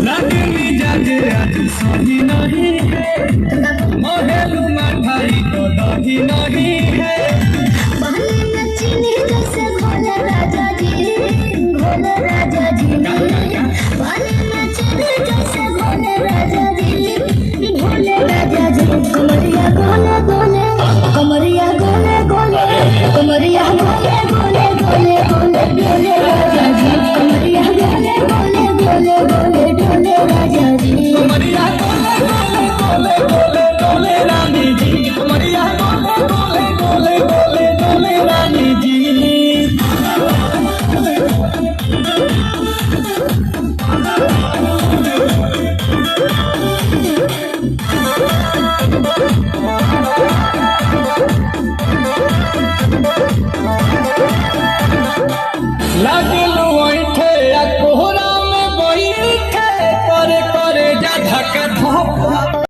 लगे मिजाज आज सही नहीं है, महलू मठाई तो दही नहीं है। पहले नचीने जैसे भोले राजा जी, भोले राजा जी। पहले